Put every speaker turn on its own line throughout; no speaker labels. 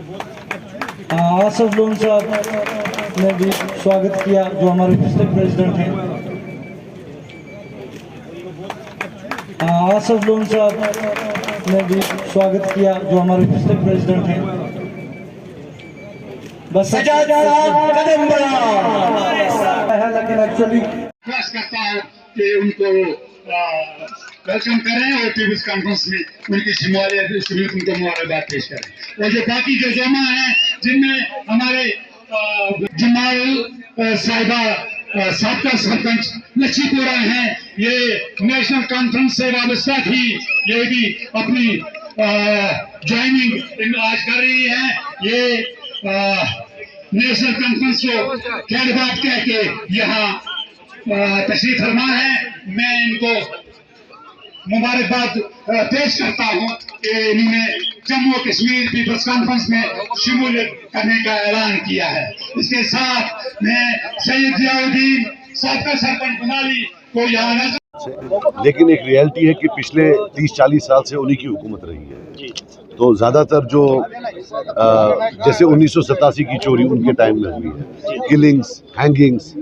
Asaf loan साहब ने भी स्वागत किया, जो हमारे डिस्ट्रिक्ट प्रेसिडेंट हैं। आसफ लोन साहब ने भी स्वागत किया, जो हमारे डिस्ट्रिक्ट प्रेसिडेंट हैं। बस कदम बढ़ाओ, लेकिन एक्चुअली
करता हूँ कि उनको वेलकम करें और पीपुल्स कॉन्फ्रेंस में उनकी शमूलियत उनको मुबारकबाद पेश करें। और जो बाकी जो जमा हैं, जिनमें हमारे जमाल साहिबा साबका सरपंच लच्छीपुरा हैं, ये नेशनल कॉन्फ्रेंस से वाबस्ता थी, ये भी अपनी ज्वाइनिंग आज कर रही है। ये नेशनल कॉन्फ्रेंस को खैरबाद कह के यहाँ तशरीफ फरमा है। मैं इनको मुबारकबाद पेश करता हूँ कि इन्होंने जम्मू कश्मीर पीपल्स कॉन्फ्रेंस में शमूलियत करने का ऐलान किया है। इसके साथ मैं सैयद जियाउद्दीन साबका सरपंच बनाली को यहाँ,
लेकिन एक रियलिटी है कि पिछले 30-40 साल से उन्हीं की हुकूमत रही है। तो ज़्यादातर जो जैसे 1987 की चोरी उनके टाइम में हुई है, किलिंग्स, हैंगिंग्स,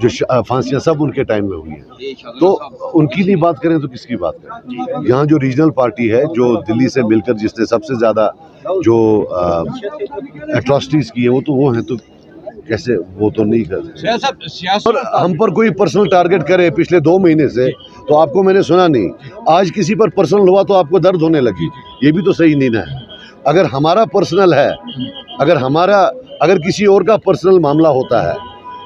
जो फांसियाँ सब उनके टाइम में हुई है। तो उनकी नहीं बात करें तो किसकी बात करें। यहाँ जो रीजनल पार्टी है, जो दिल्ली से मिलकर जिसने सबसे ज़्यादा जो एट्रॉसिटीज़ की है, वो तो वो हैं, तो कैसे वो तो नहीं कर। और हम पर कोई पर्सनल टारगेट करे पिछले 2 महीने से, तो आपको मैंने सुना नहीं। आज किसी पर पर्सनल हुआ तो आपको दर्द होने लगी, ये भी तो सही नहीं ना है। अगर हमारा पर्सनल है, अगर किसी और का पर्सनल मामला होता है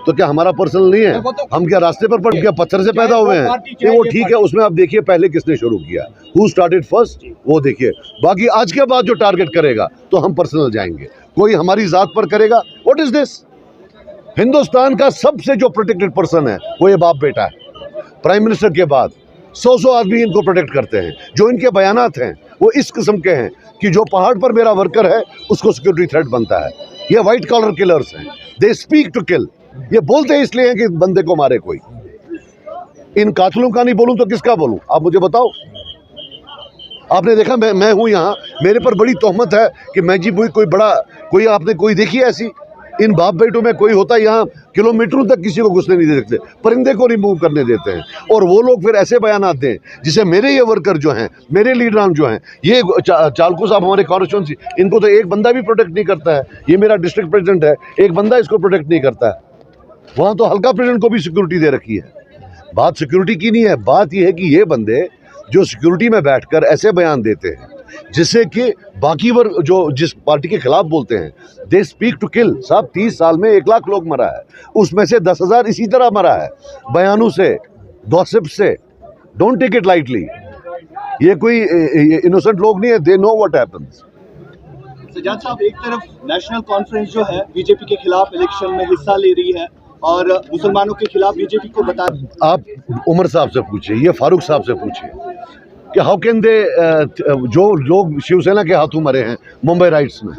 तो क्या हमारा पर्सनल नहीं है? हम क्या रास्ते पर क्या पत्थर से पैदा हुए हैं? तो वो ठीक है, उसमें आप देखिए पहले किसने शुरू किया, हु स्टार्टेड फर्स्ट, वो देखिए। बाकी आज के बाद जो टारगेट करेगा तो हम पर्सनल जाएंगे। कोई हमारी जात पर करेगा, व्हाट इज दिस? हिंदुस्तान का सबसे जो प्रोटेक्टेड पर्सन है वो ये बाप बेटा है। प्राइम मिनिस्टर के बाद 100 आदमी इनको प्रोटेक्ट करते हैं। जो इनके बयानात हैं वो इस किस्म के हैं कि जो पहाड़ पर मेरा वर्कर है उसको सिक्योरिटी थ्रेट बनता है। ये व्हाइट कॉलर किलर्स हैं, दे स्पीक टू किल। ये बोलते इसलिए हैं कि बंदे को मारे कोई। इन कातलों का नहीं बोलूं तो किसका बोलूं? आप मुझे बताओ। आपने देखा मैं हूं यहाँ, मेरे पर बड़ी तोहमत है कि मैं जी कोई आपने कोई देखी ऐसी? इन बाप बेटों में कोई होता यहाँ किलोमीटरों तक किसी को घुसने नहीं दे सकते, परिंदे को नहीं मूव करने देते हैं। और वो लोग फिर ऐसे बयानात दें जिसे मेरे ये वर्कर जो हैं, मेरे लीडरान जो हैं, ये चालकू साहब हमारे कॉन्स्टिट्यूंसी, इनको तो एक बंदा भी प्रोटेक्ट नहीं करता है। ये मेरा डिस्ट्रिक्ट प्रेसिडेंट है, एक बंदा इसको प्रोटेक्ट नहीं करता है। वहाँ तो हल्का प्रेसिडेंट को भी सिक्योरिटी दे रखी है। बात सिक्योरिटी की नहीं है, बात यह है कि ये बंदे जो सिक्योरिटी में बैठकर ऐसे बयान देते हैं जिससे कि बाकी वर्ग जो जिस पार्टी के खिलाफ बोलते हैं, दे स्पीक टू किल। साहब 30 साल में 1 लाख लोग मरा है, उसमें से 10,000 इसी तरह मरा है, बयानों से, गॉसिप से। Don't take it lightly. ये कोई इनोसेंट लोग नहीं है, they know what happens.
Sajad साहब, एक तरफ नेशनल कॉन्फ्रेंस जो है बीजेपी के खिलाफ इलेक्शन में हिस्सा ले रही है और मुसलमानों के खिलाफ बीजेपी को बता,
आप उमर साहब से पूछिए, ये फारूक साहब से पूछिए कि हाउ कैन दे, जो लोग शिवसेना के हाथों मरे हैं मुंबई राइट्स में,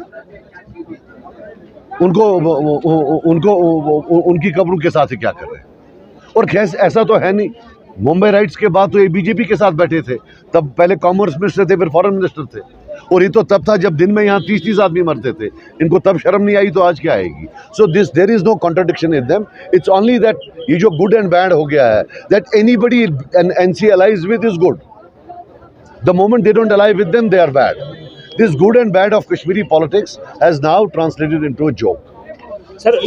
उनको उनकी कब्रों के साथ ही क्या कर रहे हैं? और खैर ऐसा तो है नहीं, मुंबई राइट्स के बाद तो ये बीजेपी के साथ बैठे थे। तब पहले कॉमर्स मिनिस्टर थे, फिर फॉरेन मिनिस्टर थे। और ये तो तब था जब दिन में यहाँ 30-30 आदमी मरते थे। इनको तब शर्म नहीं आई तो आज क्या आएगी? So there is no contradiction in them. It's only that ये जो गुड एंड बैड हो गया है, that anybody NC allies with is good. The moment they don't ally with them, they are bad. This good and bad of Kashmiri politics has now translated into a joke.
Sir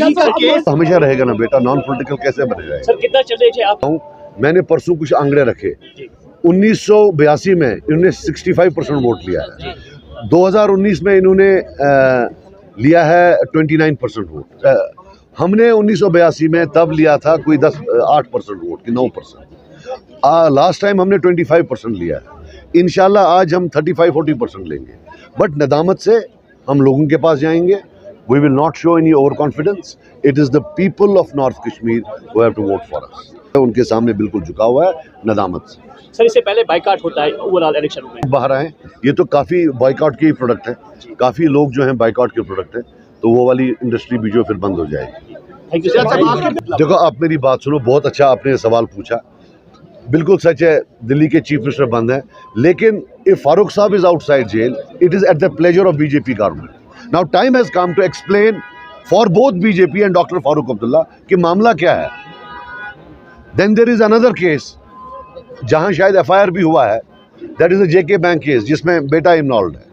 हमेशा रहेगा ना बेटा, non political कैसे बनेगा?
Sir कितना चल रहे थे आप?
मैंने परसों कुछ आंकड़े रखे। 1982 में इन्होंने 65% वोट लिया है। 2019 में इन्होंने लिया है 29% वोट। हमने 1982 में तब लिया था कोई 8% वोट कि 9%। लास्ट टाइम हमने 25% लिया है। इंशाल्लाह आज हम 35-40% लेंगे। बट नदामत से हम लोगों के पास जाएंगे। We will not show any overconfidence. It is the people of north Kashmir who have to vote for us. उनके सामने बिल्कुल झुका हुआ है नदामत से।
सर इससे पहले बाइकआउट होता है ओवरऑल इलेक्शन में, बाहर
आए, ये तो काफ़ी बाइकआउट के ही प्रोडक्ट है। काफ़ी लोग जो हैं बाइकआउट के प्रोडक्ट हैं, तो वो वाली इंडस्ट्री भी जो फिर बंद हो जाएगी। देखो आप मेरी बात सुनो, बहुत अच्छा आपने सवाल पूछा। बिल्कुल सच है, दिल्ली के चीफ मिनिस्टर बंद हैं, लेकिन इफ फारूक साहब is outside jail, it is at the pleasure of BJP government. Now time has come to explain for both BJP and doctor Farooq Abdullah कि मामला क्या है. Then there is another case जहां शायद एफआईआर भी हुआ है, that is the JK bank case जिसमें बेटा इन्वॉल्व है.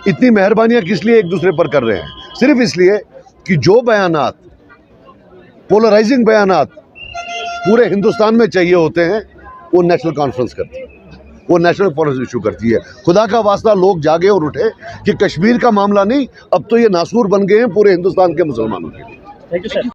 इतनी मेहरबानियां किस लिए एक दूसरे पर कर रहे हैं? सिर्फ इसलिए कि जो बयानात, पोलराइजिंग बयानात पूरे हिंदुस्तान में चाहिए होते हैं, वो नेशनल कॉन्फ्रेंस करती है, वो नेशनल पॉलिसी इशू करती है. खुदा का वास्ता लोग जागे और उठे कि कश्मीर का मामला नहीं, अब तो ये नासूर बन गए हैं पूरे हिंदुस्तान के मुसलमानों के लिए.
Thank you sir.